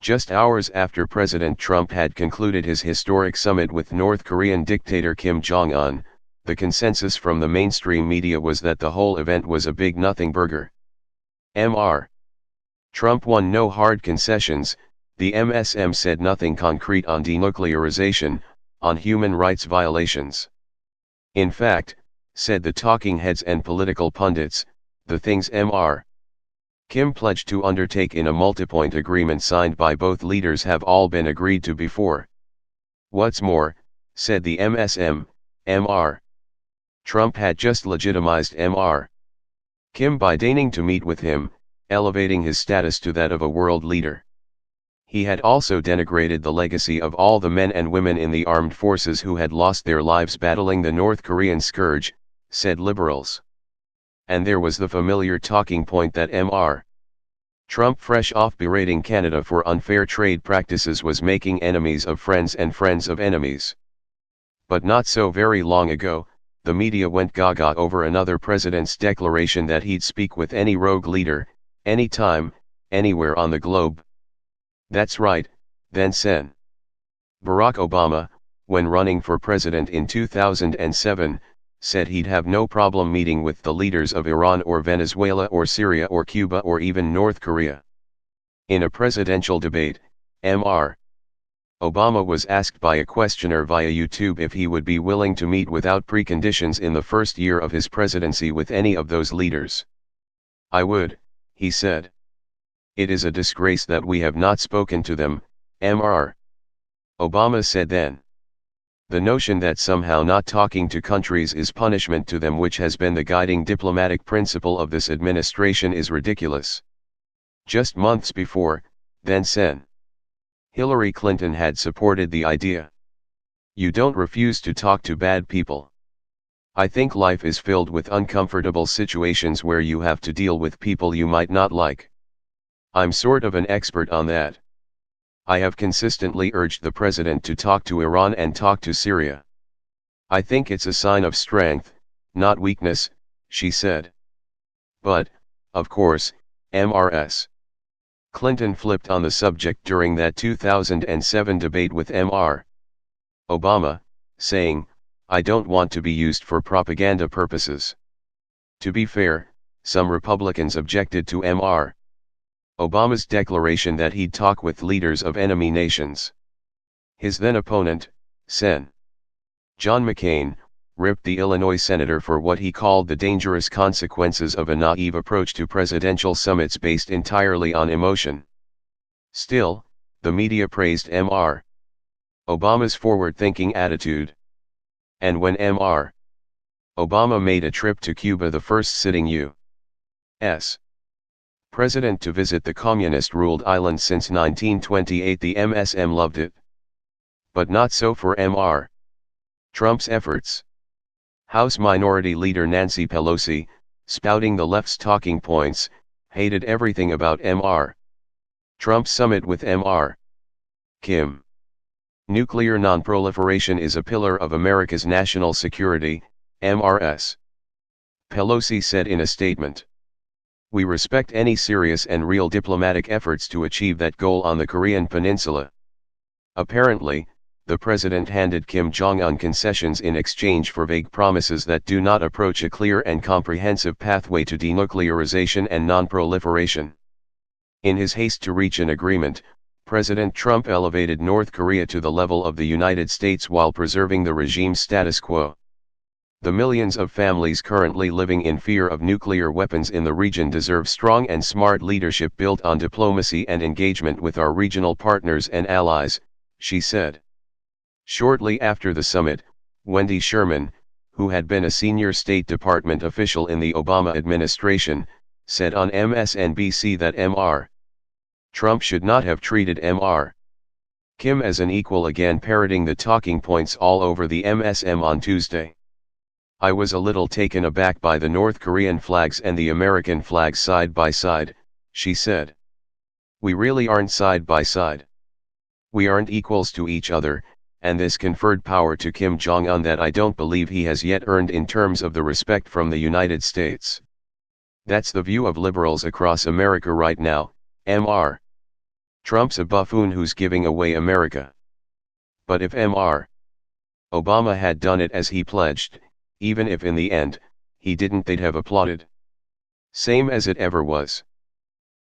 Just hours after President Trump had concluded his historic summit with North Korean dictator Kim Jong-un, the consensus from the mainstream media was that the whole event was a big nothing burger. Mr. Trump won no hard concessions. The MSM said nothing concrete on denuclearization, on human rights violations. In fact, said the talking heads and political pundits, the things Mr. Kim pledged to undertake in a multipoint agreement signed by both leaders have all been agreed to before. What's more, said the MSM, Mr. Trump had just legitimized Mr. Kim by deigning to meet with him, elevating his status to that of a world leader. He had also denigrated the legacy of all the men and women in the armed forces who had lost their lives battling the North Korean scourge, said liberals. And there was the familiar talking point that Mr. Trump, fresh off berating Canada for unfair trade practices, was making enemies of friends and friends of enemies. But not so very long ago, the media went gaga over another president's declaration that he'd speak with any rogue leader, anytime, anywhere on the globe. That's right, then Sen. Barack Obama, when running for president in 2007, said he'd have no problem meeting with the leaders of Iran or Venezuela or Syria or Cuba or even North Korea. In a presidential debate, Mr. Obama was asked by a questioner via YouTube if he would be willing to meet without preconditions in the first year of his presidency with any of those leaders. I would, he said. It is a disgrace that we have not spoken to them, Mr. Obama said then. The notion that somehow not talking to countries is punishment to them, which has been the guiding diplomatic principle of this administration, is ridiculous. Just months before, then Sen. Hillary Clinton had supported the idea. You don't refuse to talk to bad people. I think life is filled with uncomfortable situations where you have to deal with people you might not like. I'm sort of an expert on that. I have consistently urged the president to talk to Iran and talk to Syria. I think it's a sign of strength, not weakness, she said. But, of course, Mrs. Clinton flipped on the subject during that 2007 debate with Mr. Obama, saying, I don't want to be used for propaganda purposes. To be fair, some Republicans objected to Mr. Obama's declaration that he'd talk with leaders of enemy nations. His then opponent, Sen. John McCain, ripped the Illinois senator for what he called the dangerous consequences of a naive approach to presidential summits based entirely on emotion. Still, the media praised Mr. Obama's forward-thinking attitude. And when Mr. Obama made a trip to Cuba, the first sitting U.S. president to visit the communist-ruled island since 1928, the MSM loved it. But not so for Mr. Trump's efforts. House Minority Leader Nancy Pelosi, spouting the left's talking points, hated everything about Mr. Trump's summit with Mr. Kim. Nuclear nonproliferation is a pillar of America's national security, Mrs. Pelosi said in a statement. We respect any serious and real diplomatic efforts to achieve that goal on the Korean Peninsula. Apparently, the president handed Kim Jong-un concessions in exchange for vague promises that do not approach a clear and comprehensive pathway to denuclearization and nonproliferation. In his haste to reach an agreement, President Trump elevated North Korea to the level of the United States while preserving the regime's status quo. The millions of families currently living in fear of nuclear weapons in the region deserve strong and smart leadership built on diplomacy and engagement with our regional partners and allies, she said. Shortly after the summit, Wendy Sherman, who had been a senior State Department official in the Obama administration, said on MSNBC that Mr. Trump should not have treated Mr. Kim as an equal, again parroting the talking points all over the MSM on Tuesday. I was a little taken aback by the North Korean flags and the American flags side by side, she said. We really aren't side by side. We aren't equals to each other, and this conferred power to Kim Jong-un that I don't believe he has yet earned in terms of the respect from the United States. That's the view of liberals across America right now, Mr. Trump's a buffoon who's giving away America. But if Mr. Obama had done it as he pledged, even if in the end, he didn't, they'd have applauded. Same as it ever was.